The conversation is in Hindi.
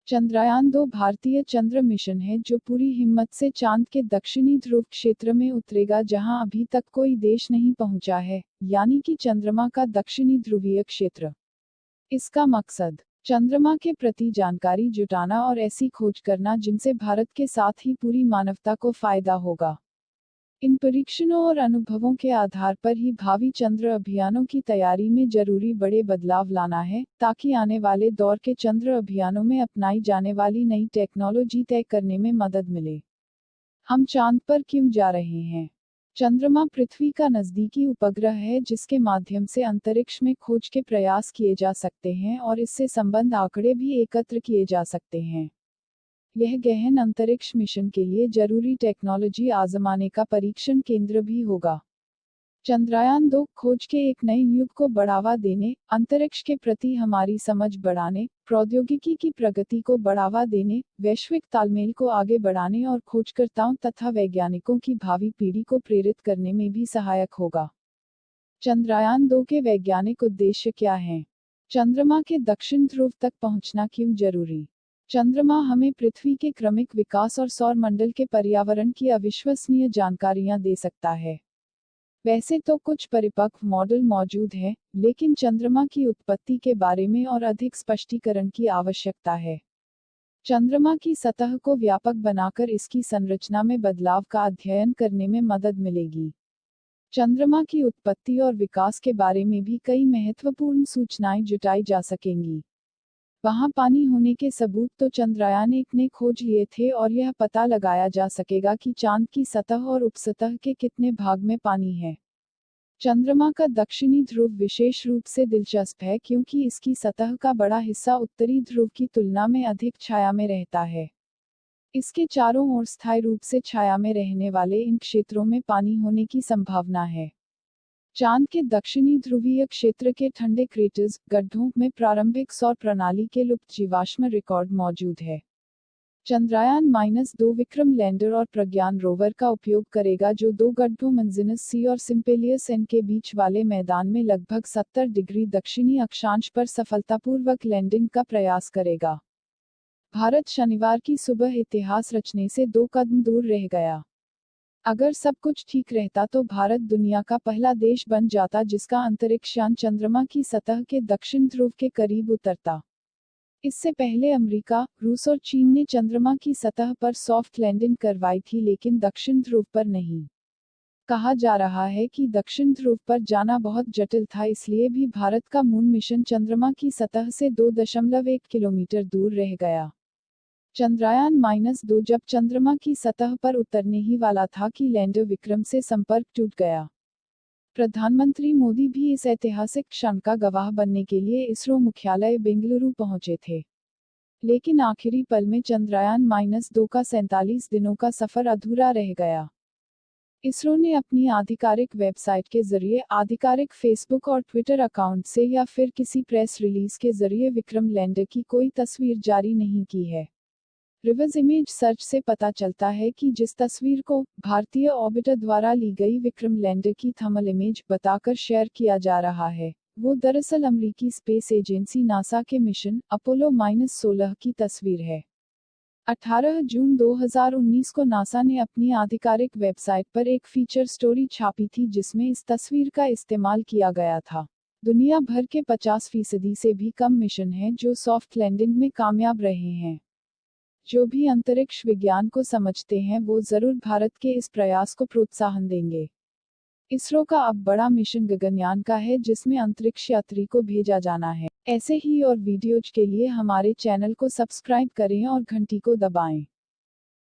चंद्रयान-2 भारतीय चंद्र मिशन है जो पूरी हिम्मत से चांद के दक्षिणी ध्रुव क्षेत्र में उतरेगा जहां अभी तक कोई देश नहीं पहुंचा है, यानी कि चंद्रमा का दक्षिणी ध्रुवीय क्षेत्र। इसका मकसद चंद्रमा के प्रति जानकारी जुटाना और ऐसी खोज करना जिनसे भारत के साथ ही पूरी मानवता को फायदा होगा। इन परीक्षणों और अनुभवों के आधार पर ही भावी चंद्र अभियानों की तैयारी में जरूरी बड़े बदलाव लाना है, ताकि आने वाले दौर के चंद्र अभियानों में अपनाई जाने वाली नई टेक्नोलॉजी तय करने में मदद मिले। हम चांद पर क्यों जा रहे हैं? चंद्रमा पृथ्वी का नजदीकी उपग्रह है जिसके माध्यम से अंतरिक्ष में खोज के प्रयास किए जा सकते हैं और इससे संबंध आंकड़े भी एकत्र किए जा सकते हैं। यह गहन अंतरिक्ष मिशन के लिए जरूरी टेक्नोलॉजी आजमाने का परीक्षण केंद्र भी होगा। चंद्रयान-2 खोज के एक नए युग को बढ़ावा देने, अंतरिक्ष के प्रति हमारी समझ बढ़ाने, प्रौद्योगिकी की प्रगति को बढ़ावा देने, वैश्विक तालमेल को आगे बढ़ाने और खोजकर्ताओं तथा वैज्ञानिकों की भावी पीढ़ी को प्रेरित करने में भी सहायक होगा। चंद्रयान-2 के वैज्ञानिक उद्देश्य क्या हैं? चंद्रमा के दक्षिण ध्रुव तक पहुंचना क्यों जरूरी? चंद्रमा हमें पृथ्वी के क्रमिक विकास और सौर मंडल के पर्यावरण की अविश्वसनीय जानकारियां दे सकता है। वैसे तो कुछ परिपक्व मॉडल मौजूद हैं, लेकिन चंद्रमा की उत्पत्ति के बारे में और अधिक स्पष्टीकरण की आवश्यकता है। चंद्रमा की सतह को व्यापक बनाकर इसकी संरचना में बदलाव का अध्ययन करने में मदद मिलेगी। चंद्रमा की उत्पत्ति और विकास के बारे में भी कई महत्वपूर्ण सूचनाएं जुटाई जा सकेंगी। वहां पानी होने के सबूत तो चंद्रयान-1 ने खोज लिए थे और यह पता लगाया जा सकेगा कि चांद की सतह और उपसतह के कितने भाग में पानी है। चंद्रमा का दक्षिणी ध्रुव विशेष रूप से दिलचस्प है क्योंकि इसकी सतह का बड़ा हिस्सा उत्तरी ध्रुव की तुलना में अधिक छाया में रहता है। इसके चारों ओर स्थायी रूप से छाया में रहने वाले इन क्षेत्रों में पानी होने की संभावना है। चांद के दक्षिणी ध्रुवीय क्षेत्र के ठंडे क्रेटर्स, गड्ढों में प्रारंभिक सौर प्रणाली के लुप्त जीवाश्म रिकॉर्ड मौजूद है। चंद्रयान-2 विक्रम लैंडर और प्रज्ञान रोवर का उपयोग करेगा जो दो गड्ढों मंजिनस सी और सिम्पेलियस एन के बीच वाले मैदान में लगभग 70 डिग्री दक्षिणी अक्षांश पर सफलतापूर्वक लैंडिंग का प्रयास करेगा। भारत शनिवार की सुबह इतिहास रचने से 2 कदम दूर रह गया। अगर सब कुछ ठीक रहता तो भारत दुनिया का पहला देश बन जाता जिसका अंतरिक्ष यान चंद्रमा की सतह के दक्षिण ध्रुव के करीब उतरता। इससे पहले अमेरिका, रूस और चीन ने चंद्रमा की सतह पर सॉफ्ट लैंडिंग करवाई थी लेकिन दक्षिण ध्रुव पर नहीं। कहा जा रहा है कि दक्षिण ध्रुव पर जाना बहुत जटिल था, इसलिए भी भारत का मून मिशन चंद्रमा की सतह से 2.1 किलोमीटर दूर रह गया। चंद्रयान-2 जब चंद्रमा की सतह पर उतरने ही वाला था कि लैंडर विक्रम से संपर्क टूट गया। प्रधानमंत्री मोदी भी इस ऐतिहासिक क्षण का गवाह बनने के लिए इसरो मुख्यालय बेंगलुरु पहुंचे थे। लेकिन आखिरी पल में चंद्रयान-2 का 47 दिनों का सफर अधूरा रह गया। इसरो ने अपनी आधिकारिक वेबसाइट के जरिए, आधिकारिक फेसबुक और ट्विटर अकाउंट से या फिर किसी प्रेस रिलीज के जरिए विक्रम लैंडर की कोई तस्वीर जारी नहीं की है। रिवर्स इमेज सर्च से पता चलता है कि जिस तस्वीर को भारतीय ऑर्बिटर द्वारा ली गई विक्रम लैंडर की थर्मल इमेज बताकर शेयर किया जा रहा है, वो दरअसल अमेरिकी स्पेस एजेंसी नासा के मिशन अपोलो-16 की तस्वीर है। 18 जून 2019 को नासा ने अपनी आधिकारिक वेबसाइट पर एक फीचर स्टोरी छापी थी जिसमें इस तस्वीर का इस्तेमाल किया गया था। दुनिया भर के 50% से भी कम मिशन हैं जो सॉफ्ट लैंडिंग में कामयाब रहे हैं। जो भी अंतरिक्ष विज्ञान को समझते हैं वो जरूर भारत के इस प्रयास को प्रोत्साहन देंगे। इसरो का अब बड़ा मिशन गगनयान का है जिसमें अंतरिक्ष यात्री को भेजा जाना है। ऐसे ही और वीडियोज के लिए हमारे चैनल को सब्सक्राइब करें और घंटी को दबाएं।